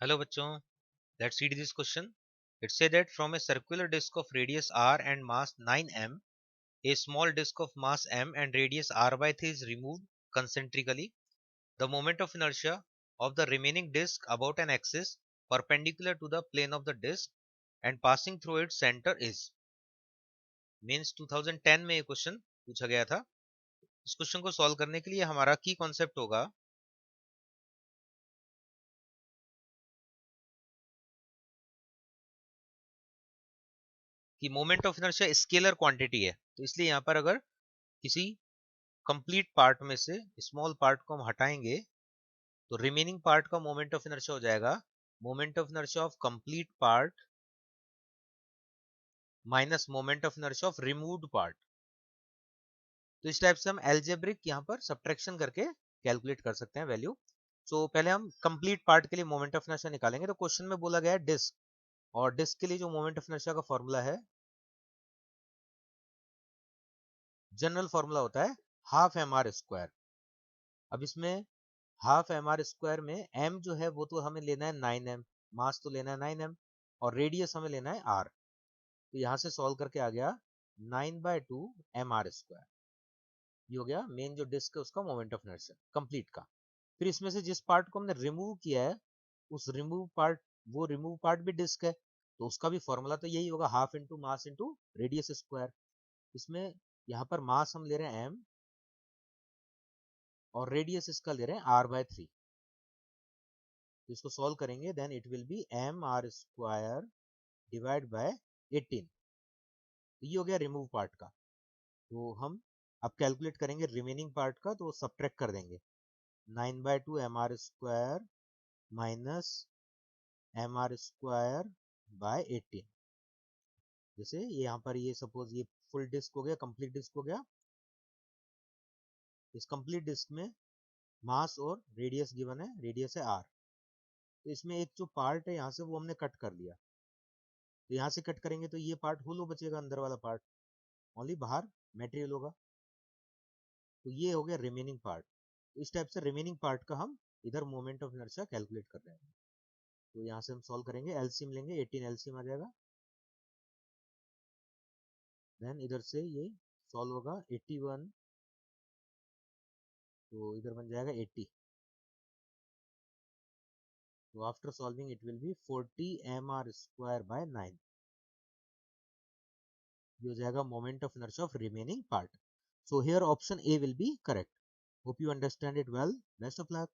Hello bachcho, let's read this question. It says that from a circular disk of radius r and mass 9 m, a small disk of mass m and radius r by 3 is removed concentrically. The moment of inertia of the remaining disk about an axis perpendicular to the plane of the disk and passing through its center is. Means 2010 में ये question पूछा गया था. इस question को solve करने के लिए हमारा की कॉन्सेप्ट होगा कि moment of inertia scalar quantity है. तो इसलिए यहाँ पर अगर किसी कंप्लीट पार्ट में से स्मॉल पार्ट को हम हटाएंगे तो रिमेनिंग पार्ट का मोमेंट ऑफ इनर्शिया हो जाएगा moment of inertia of complete part minus moment of inertia of removed part. तो इस टाइप से हम एल्जेब्रिक यहाँ पर सब्ट्रैक्शन करके कैलकुलेट कर सकते हैं वैल्यू. सो पहले हम कंप्लीट पार्ट के लिए मोमेंट ऑफ इनर्शिया निकालेंगे. तो क्वेश्चन में बोला गया है डिस्क, और डिस्क के लिए जो मोमेंट ऑफ इनर्शिया का फॉर्मूला है, जनरल फॉर्मूला होता है हाफ एम आर स्क्वायर. अब इसमें हाफ एम आर स्क्वायर में m जो है वो तो हमें लेना है 9m, मास तो लेना है 9m, और रेडियस हमें लेना है r. तो यहाँ से सॉल्व करके आ गया 9/2 एम आर स्क्वायर. ये हो गया मेन जो डिस्क है उसका मोमेंट ऑफ इनर्शिया कंप्लीट का. फिर इसमें से जिस पार्ट को हमने रिमूव किया है उस रिमूव पार्ट भी डिस्क है, तो उसका भी फॉर्मूला तो यही होगा half into mass into radius square. इसमें यहाँ पर मास हम ले रहे हैं m और रेडियस इसका ले रहे हैं r/3. तो इसको सॉल्व करेंगे then it will be M R square divide by 18. तो ये हो गया रिमूव पार्ट का. तो हम अब कैलकुलेट करेंगे रिमेनिंग पार्ट का, तो सब्ट्रैक्ट कर देंगे 9/2 M R square minus M R square by 18. जैसे ये यहाँ पर ये सपोज ये फुल डिस्क हो गया, कंप्लीट डिस्क हो गया. इस कंप्लीट डिस्क में मास और रेडियस गिवन है, रेडियस है आर. तो इसमें एक जो पार्ट है यहाँ से वो हमने कट कर लिया. तो यहाँ से कट करेंगे तो ये पार्ट होलो बचेगा, अंदर वाला पार्ट ओनली बाहर मटेरियल होगा. तो ये हो गया रिमेनिंग पार्ट. तो इस टाइप से रिमेनिंग पार्ट का हम इधर मोमेंट ऑफ इनर्शिया कैलकुलेट कर रहे हैं. तो यहाँ से हम सॉल्व करेंगे, एलसीएम लेंगे, 18 एलसीएम आ जाएगा. देन इधर से ये सॉल्व होगा 81, तो इधर बन जाएगा 80. तो after solving it will be 40 M R square by 9. ये हो जाएगा moment of inertia of remaining part. So here option A will be correct. Hope you understand it well. Best of luck.